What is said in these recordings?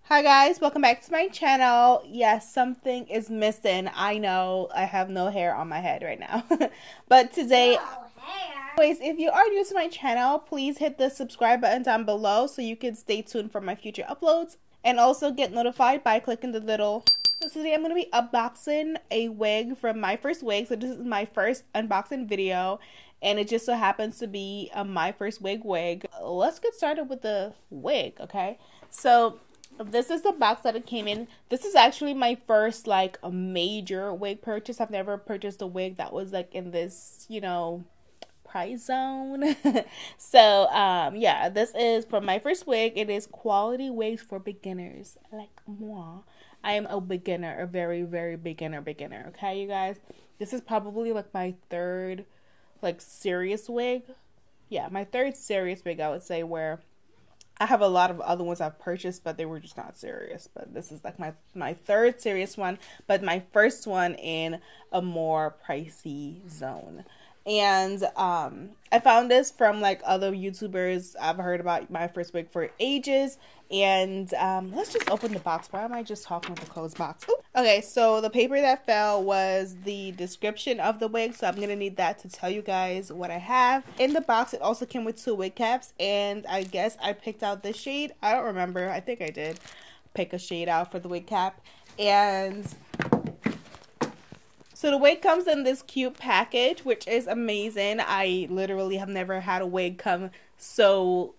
Hi guys, welcome back to my channel. Yes, something is missing. I know I have no hair on my head right now. But today, anyways, if you are new to my channel, please hit the subscribe button down below so you can stay tuned for my future uploads. And also get notified by clicking the little... So today I'm going to be unboxing a wig from My First Wig. So this is my first unboxing video. And it just so happens to be a My First Wig wig. Let's get started with the wig, okay? So... this is the box that it came in. This is actually my first like a major wig purchase. I've never purchased a wig that was like in this, you know, price zone. So yeah, this is from My First Wig. It is quality wigs for beginners like moi. I am a beginner, a very beginner, okay, you guys? This is probably like my third like serious wig. Yeah, my third serious wig, I would say, where I have a lot of other ones I've purchased, but they were just not serious. But this is like my third serious one, but my first one in a more pricey zone. And I found this from like other YouTubers. I've heard about My First Wig for ages. And let's just open the box. Why am I just talking with the closed box? Ooh. Okay, so the paper that fell was the description of the wig. So I'm going to need that to tell you guys what I have. In the box, it also came with 2 wig caps. And I guess I picked out this shade. I don't remember. I think I did pick a shade out for the wig cap. And... so the wig comes in this cute package, which is amazing. I literally have never had a wig come so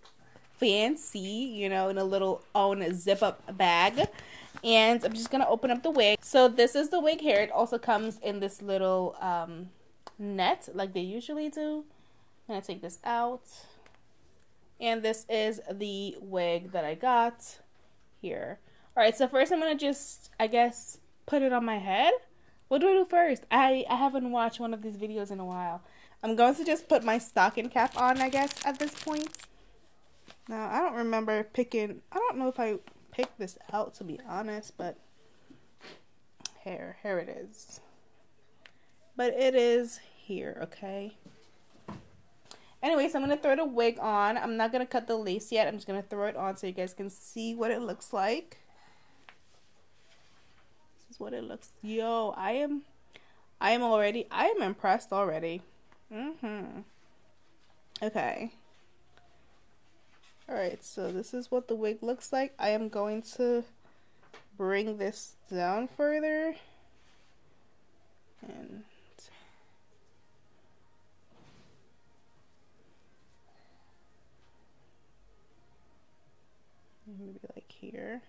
fancy, you know, in a little own zip-up bag. And I'm just going to open up the wig. So this is the wig here. It also comes in this little net like they usually do. I'm going to take this out. And this is the wig that I got here. Alright, so first I'm going to just, I guess, put it on my head. What do I do first? I haven't watched one of these videos in a while. I'm going to just put my stocking cap on, I guess, at this point. Now, I don't remember picking... I don't know if I picked this out, to be honest, but... here it is. But it is here, okay? Anyways, I'm going to throw the wig on. I'm not going to cut the lace yet. I'm just going to throw it on so you guys can see what it looks like. What it looks. Yo, I am impressed already. Okay. Alright, so this is what the wig looks like. I am going to bring this down further. And maybe like here.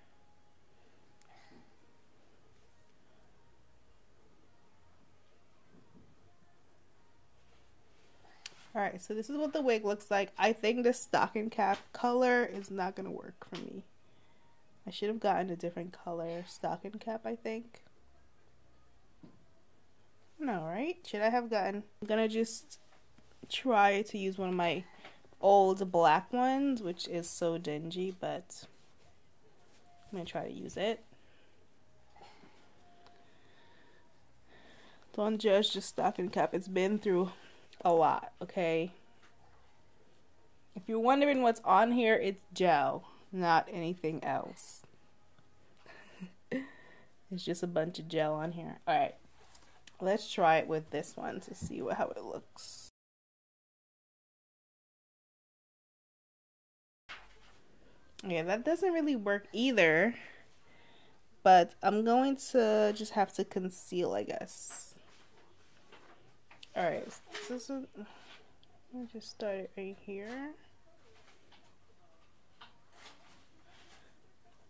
Alright, so this is what the wig looks like. I think the stocking cap color is not going to work for me. I should have gotten a different color stocking cap, I think. No, right? Should I have gotten... I'm going to just try to use one of my old black ones, which is so dingy, but I'm going to try to use it. Don't judge the stocking cap. It's been through... a lot, okay? If you're wondering what's on here, it's gel, not anything else. It's just a bunch of gel on here. Alright, let's try it with this one to see how it looks. Yeah, that doesn't really work either, but I'm going to just have to conceal, I guess. Alright, so this is, let me just start it right here.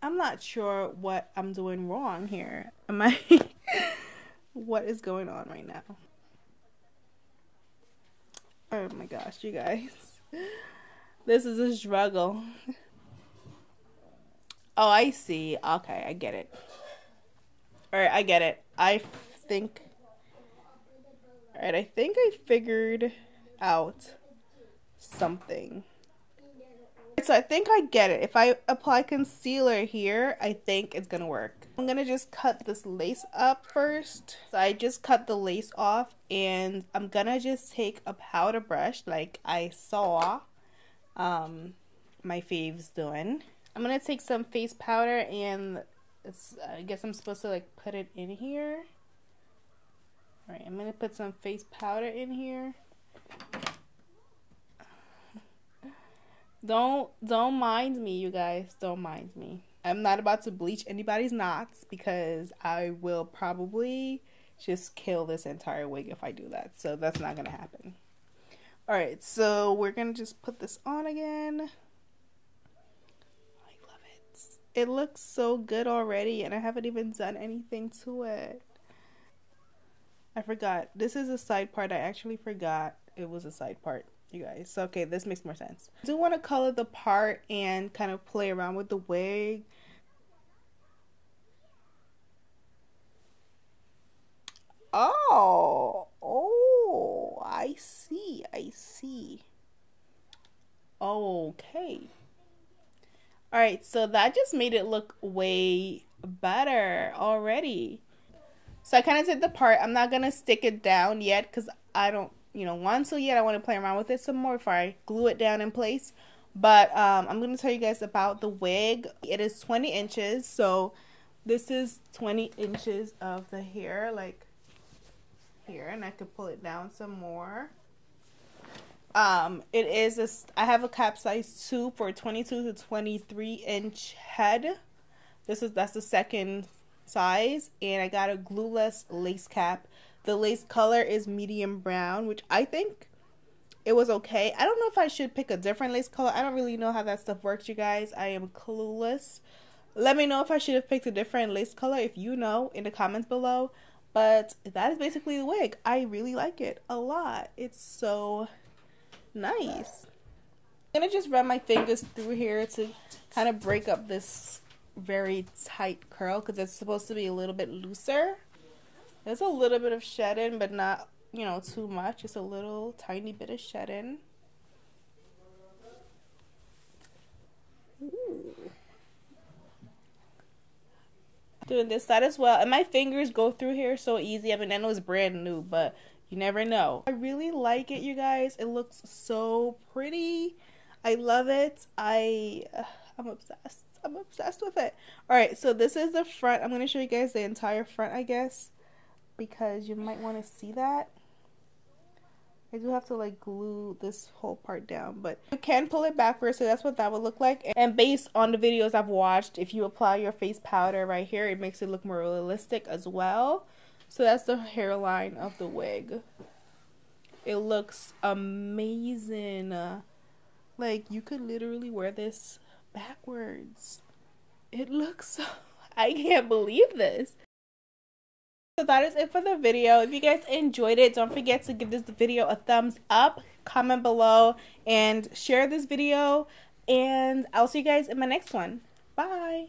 I'm not sure what I'm doing wrong here. What is going on right now? Oh my gosh, you guys. This is a struggle. Oh, I see. Okay, I get it. Alright, I get it. I think I figured out something. So I think I get it. If I apply concealer here, I think it's gonna work. I'm gonna just cut this lace up first. So I just cut the lace off, and I'm gonna just take a powder brush like I saw my faves doing. I'm gonna take some face powder and I guess I'm supposed to like put it in here. Alright, I'm gonna put some face powder in here. Don't mind me, you guys. Don't mind me. I'm not about to bleach anybody's knots because I will probably just kill this entire wig if I do that. So that's not gonna happen. Alright, so we're gonna just put this on again. I love it. It looks so good already and I haven't even done anything to it. I forgot. This is a side part. I actually forgot it was a side part, you guys. So, okay, this makes more sense. I do want to color the part and kind of play around with the wig. Oh, I see. Okay. Alright, so that just made it look way better already. So I kind of did the part. I'm not going to stick it down yet because I don't, want to yet. I want to play around with it some more before I glue it down in place. But I'm going to tell you guys about the wig. It is 20 inches. So this is 20 inches of the hair, like here. And I could pull it down some more. It is, I have a cap size 2 for 22 to 23 inch head. That's the second size, and I got a glueless lace cap. The lace color is medium brown, which I think it was okay. I don't know if I should pick a different lace color. I don't really know how that stuff works, you guys. I am clueless. Let me know if I should have picked a different lace color if you know in the comments below. But that is basically the wig. I really like it a lot. It's so nice. I'm gonna just run my fingers through here to kind of break up this very tight curl because it's supposed to be a little bit looser. There's a little bit of shedding, but not, too much. Just a little tiny bit of shedding. Ooh. Doing this side as well, and my fingers go through here so easy. I mean, I know it's brand new, but you never know. I really like it, you guys. It looks so pretty. I love it. I'm obsessed. I'm obsessed with it. Alright, so this is the front. I'm going to show you guys the entire front, I guess, because you might want to see that. I do have to like glue this whole part down, but you can pull it backwards, so that's what that would look like. And based on the videos I've watched, if you apply your face powder right here, it makes it look more realistic as well. So that's the hairline of the wig. It looks amazing. Like, you could literally wear this backwards. It looks so, I can't believe this. So that is it for the video. If you guys enjoyed it, don't forget to give this video a thumbs up, comment below, and share this video. And I'll see you guys in my next one. Bye.